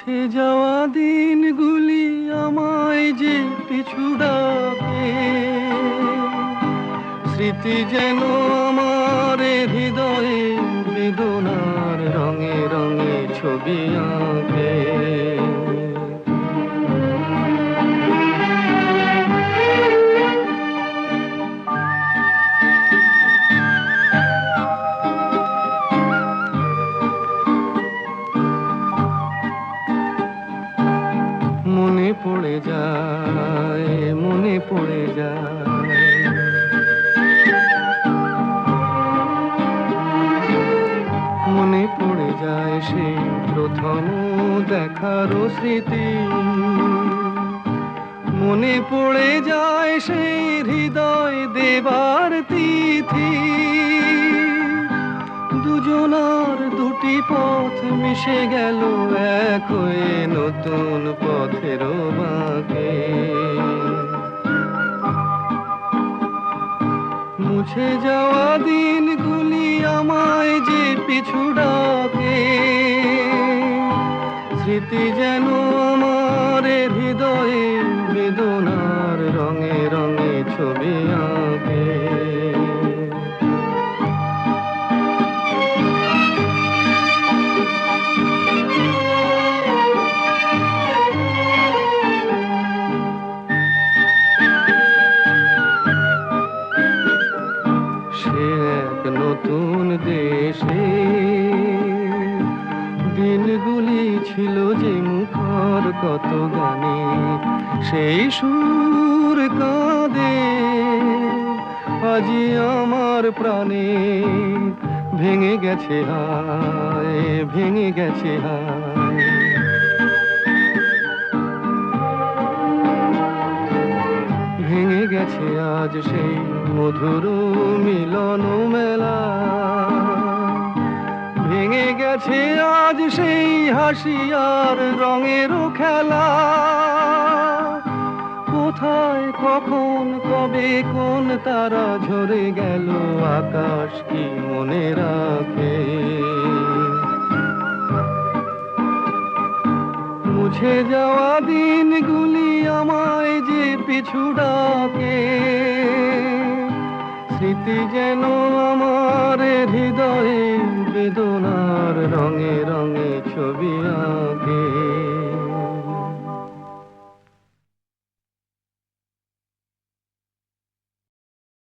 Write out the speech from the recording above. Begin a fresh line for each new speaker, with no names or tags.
মুছে যাওয়া দিনগুলি আমায় যে পিছু ডাকে, স্মৃতি যেন আমার হৃদয়ে বেদনার রঙে রঙে ছবি আঁকে। মনে পড়ে যায়, মনে পড়ে যায়, মনে পড়ে যায় সেই প্রথম দেখার স্মৃতি। মনে পড়ে যায় সেই হৃদয় দেবার তিথি। দুজনার দুটি পথ মিশে গেল এক হয়ে নতুন পথের বাঁকে। মুছে যাওয়া দিনগুলি আমায় যে পিছু ডাকে, স্মৃতি যেন আমার হৃদয়ে বেদনার রঙে রঙে ছবি আঁকে। নতুন দেশে দিনগুলি ছিল যে মুখর কত গানে, সেই সুর কাঁদে আজি আমার প্রাণে। ভেঙে গেছে হায়, ভেঙে গেছে হায়, ভেঙে গেছে আজ সেই মধুর মিলন মেলা। ভেঙে গেছে আজ সেই হাসি আর রঙের খেলা। কোথায় কখন কবে কোন তারা ঝরে গেল, আকাশ কি মনে রাখে। মুছে যাওয়া দিনগুলি আমায় যে পিছু ডাকে, স্মৃতি যেন আমার হৃদয়ে বেদনার রঙে রঙে ছবি আঁকে।